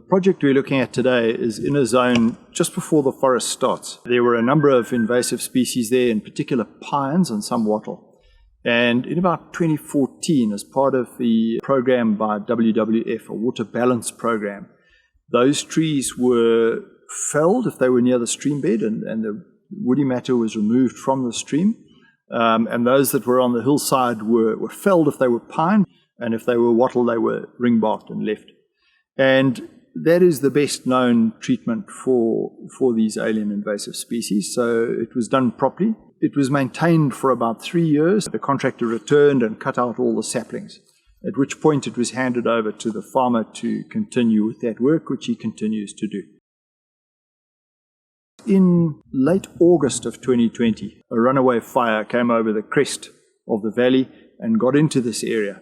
project we're looking at today is in a zone just before the forest starts. There were a number of invasive species there, in particular pines and some wattle. And in about 2014, as part of the program by WWF, a water balance program, those trees were felled if they were near the stream bed, and the woody matter was removed from the stream. And those that were on the hillside were felled if they were pine, and if they were wattle, they were ring-barked and left. And that is the best known treatment for these alien invasive species. So it was done properly. It was maintained for about 3 years. The contractor returned and cut out all the saplings, at which point it was handed over to the farmer to continue with that work, which he continues to do. In late August of 2020, a runaway fire came over the crest of the valley and got into this area.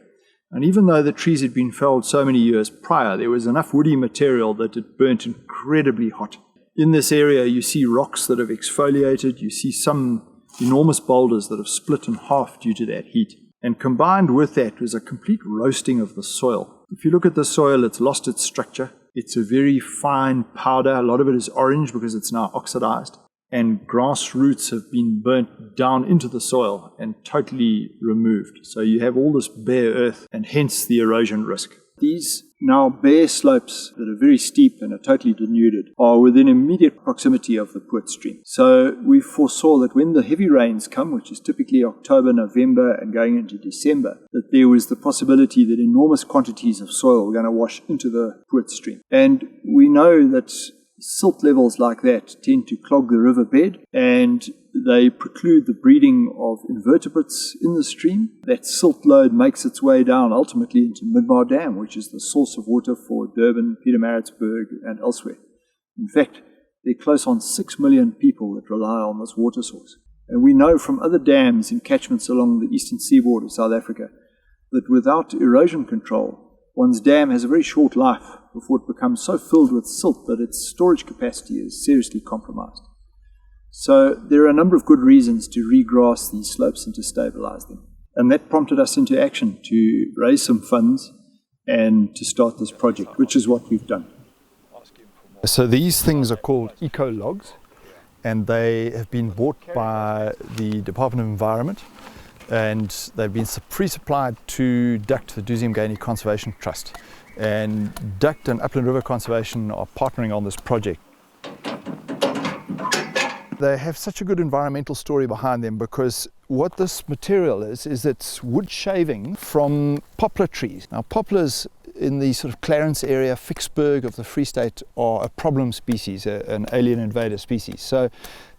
And even though the trees had been felled so many years prior, there was enough woody material that it burnt incredibly hot. In this area, you see rocks that have exfoliated, you see some enormous boulders that have split in half due to that heat. And combined with that was a complete roasting of the soil. If you look at the soil, it's lost its structure. It's a very fine powder. A lot of it is orange because it's now oxidized. And grass roots have been burnt down into the soil and totally removed. So you have all this bare earth and hence the erosion risk. These now bare slopes that are very steep and are totally denuded are within immediate proximity of the Poort stream. So we foresaw that when the heavy rains come, which is typically October, November and going into December, that there was the possibility that enormous quantities of soil were going to wash into the Poort stream. And we know that silt levels like that tend to clog the riverbed and they preclude the breeding of invertebrates in the stream. That silt load makes its way down ultimately into Midmar Dam, which is the source of water for Durban, Pietermaritzburg and elsewhere. In fact, there are close on 6 million people that rely on this water source. And we know from other dams in catchments along the eastern seaboard of South Africa that without erosion control, one's dam has a very short life before it becomes so filled with silt that its storage capacity is seriously compromised. So there are a number of good reasons to regrass these slopes and to stabilize them. And that prompted us into action to raise some funds and to start this project, which is what we've done. So these things are called eco-logs, and they have been bought by the Department of Environment, and they've been pre-supplied to DUCT, the Drakensberg Conservation Trust. And DUCT and Upland River Conservation are partnering on this project. They have such a good environmental story behind them because what this material is it's wood shaving from poplar trees. Now poplars in the sort of Clarence area, Vicksburg of the Free State, are a problem species, an alien invader species. So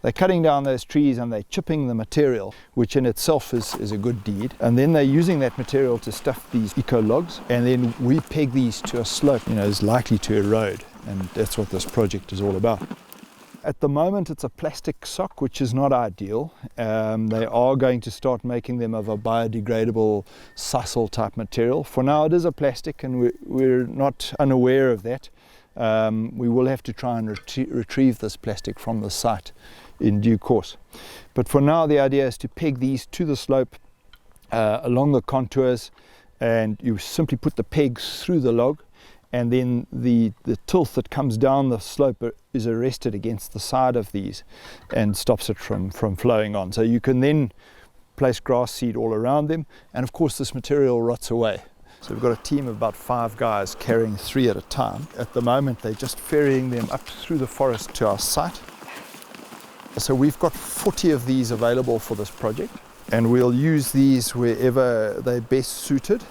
they're cutting down those trees and they're chipping the material, which in itself is a good deed. And then they're using that material to stuff these eco-logs, and then we peg these to a slope, is likely to erode. And that's what this project is all about. At the moment it's a plastic sock, which is not ideal. They are going to start making them of a biodegradable sisal type material. For now it is a plastic and we're not unaware of that. We will have to try and retrieve this plastic from the site in due course. But for now the idea is to peg these to the slope along the contours, and you simply put the pegs through the log, and then the tilth that comes down the slope is arrested against the side of these and stops it from flowing on. So you can then place grass seed all around them, and of course this material rots away. So we've got a team of about 5 guys carrying 3 at a time. At the moment they're just ferrying them up through the forest to our site. So we've got 40 of these available for this project, and we'll use these wherever they're best suited.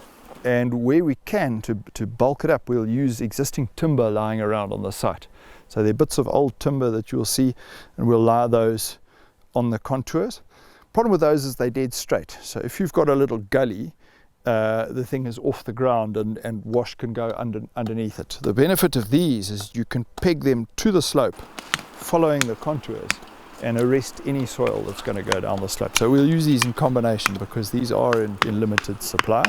And where we can, to bulk it up, we'll use existing timber lying around on the site. So there are bits of old timber that you'll see, and we'll lie those on the contours. Problem with those is they're dead straight. So if you've got a little gully, the thing is off the ground and wash can go underneath it. The benefit of these is you can peg them to the slope, following the contours, and arrest any soil that's going to go down the slope. So we'll use these in combination because these are in limited supply.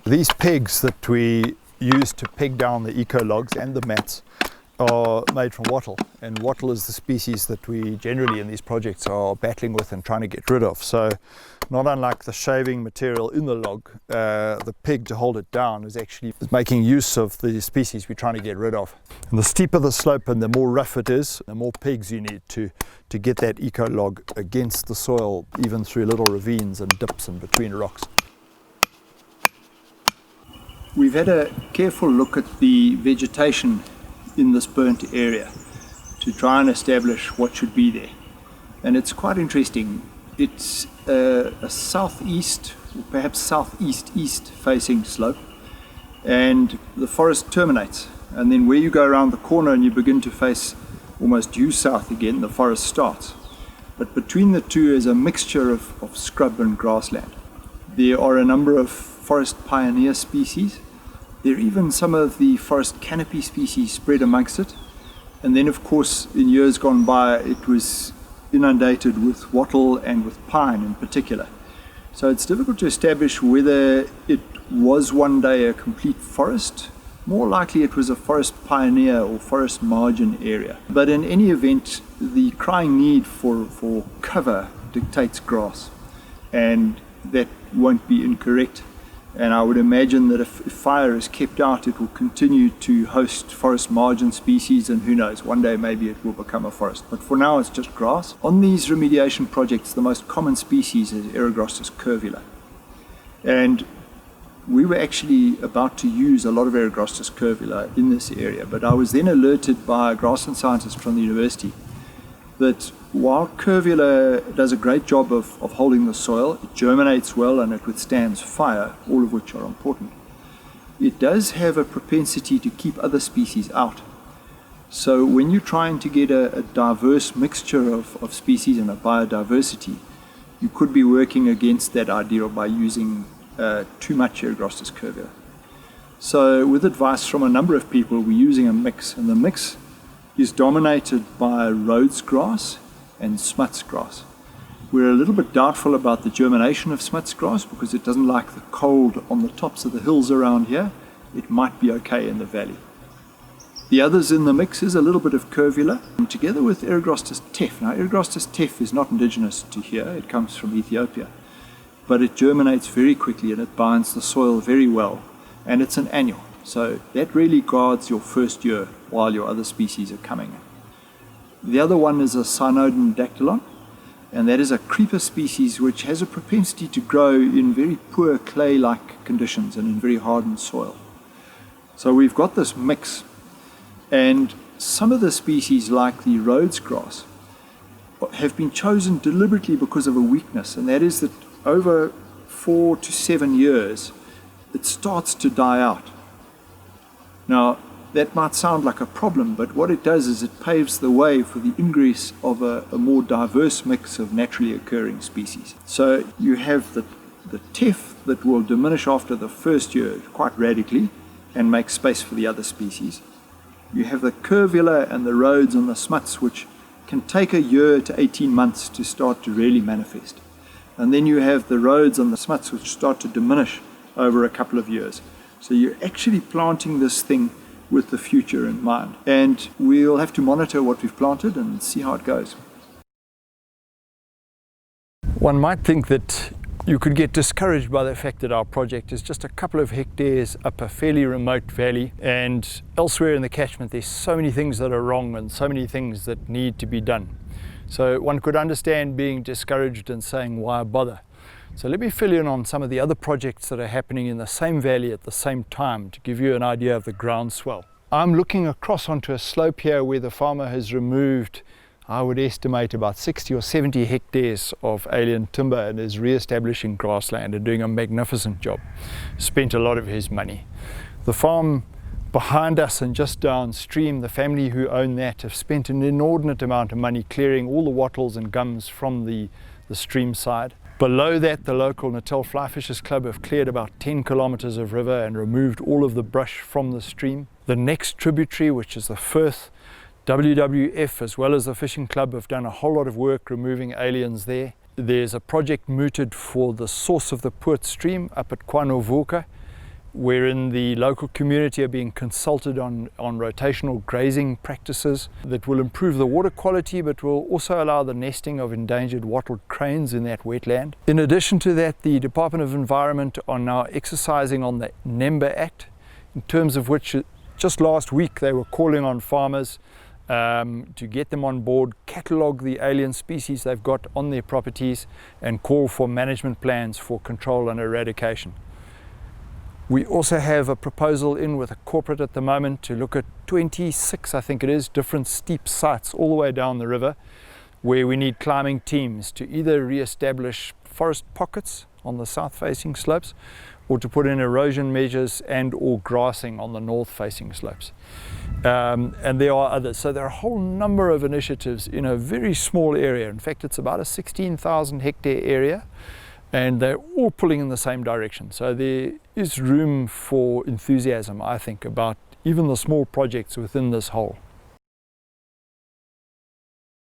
These pegs that we use to peg down the eco-logs and the mats are made from wattle, and wattle is the species that we generally in these projects are battling with and trying to get rid of. So not unlike the shaving material in the log, the peg to hold it down is actually making use of the species we're trying to get rid of. And the steeper the slope and the more rough it is, the more pegs you need to get that eco log against the soil, even through little ravines and dips and between rocks. We've had a careful look at the vegetation in this burnt area to try and establish what should be there. And it's quite interesting. It's a southeast, or perhaps southeast-east facing slope, and the forest terminates. And then where you go around the corner and you begin to face almost due south again, the forest starts. But between the two is a mixture of scrub and grassland. There are a number of forest pioneer species. There are even some of the forest canopy species spread amongst it. And then, of course, in years gone by, it was inundated with wattle and with pine in particular. So it's difficult to establish whether it was one day a complete forest. More likely it was a forest pioneer or forest margin area. But in any event, the crying need for cover dictates grass. And that won't be incorrect. And I would imagine that if fire is kept out, it will continue to host forest margin species, and who knows, one day maybe it will become a forest. But for now it's just grass. On these remediation projects, the most common species is Erosion curvula. And we were actually about to use a lot of Erosion curvula in this area, but I was then alerted by a grassland scientist from the university that while curvula does a great job of holding the soil, it germinates well and it withstands fire, all of which are important, it does have a propensity to keep other species out. So when you're trying to get a diverse mixture of species and a biodiversity, you could be working against that idea by using too much Erosion curvula. So with advice from a number of people, we're using a mix, and the mix is dominated by Rhodes grass and smuts grass. We're a little bit doubtful about the germination of smuts grass because it doesn't like the cold on the tops of the hills around here. It might be okay in the valley. The others in the mix is a little bit of curvula, and together with Erosion teff. Now Erosion teff is not indigenous to here, it comes from Ethiopia, but it germinates very quickly and it binds the soil very well, and it's an annual. So that really guards your first year while your other species are coming. The other one is a Cynodon dactylon, and that is a creeper species which has a propensity to grow in very poor clay-like conditions and in very hardened soil. So we've got this mix, and some of the species like the Rhodes grass have been chosen deliberately because of a weakness, and that is that over 4 to 7 years it starts to die out. Now, that might sound like a problem, but what it does is it paves the way for the ingress of a more diverse mix of naturally occurring species. So you have the teff that will diminish after the first year quite radically and make space for the other species. You have the curvula and the Rhodes and the smuts, which can take a year to 18 months to start to really manifest. And then you have the Rhodes and the smuts, which start to diminish over a couple of years. So you're actually planting this thing with the future in mind. And we'll have to monitor what we've planted and see how it goes. One might think that you could get discouraged by the fact that our project is just a couple of hectares up a fairly remote valley, and elsewhere in the catchment there's so many things that are wrong and so many things that need to be done. So one could understand being discouraged and saying, why bother? So let me fill in on some of the other projects that are happening in the same valley at the same time to give you an idea of the groundswell. I'm looking across onto a slope here where the farmer has removed, I would estimate, about 60 or 70 hectares of alien timber and is re-establishing grassland and doing a magnificent job. Spent a lot of his money. The farm behind us and just downstream, the family who own that have spent an inordinate amount of money clearing all the wattles and gums from the stream side. Below that, the local Natal Fly Fishers Club have cleared about 10 kilometers of river and removed all of the brush from the stream. The next tributary, which is the Firth, WWF as well as the fishing club have done a whole lot of work removing aliens there. There's a project mooted for the source of the Poort stream up at KwaZulu, wherein the local community are being consulted on rotational grazing practices that will improve the water quality, but will also allow the nesting of endangered wattled cranes in that wetland. In addition to that, the Department of Environment are now exercising on the NEMBA Act, in terms of which just last week they were calling on farmers to get them on board, catalogue the alien species they've got on their properties, and call for management plans for control and eradication. We also have a proposal in with a corporate at the moment to look at 26, I think it is, different steep sites all the way down the river, where we need climbing teams to either re-establish forest pockets on the south-facing slopes, or to put in erosion measures and or grassing on the north-facing slopes. And there are others. So there are a whole number of initiatives in a very small area. In fact, it's about a 16,000 hectare area, and they're all pulling in the same direction. So there is room for enthusiasm, I think, about even the small projects within this whole.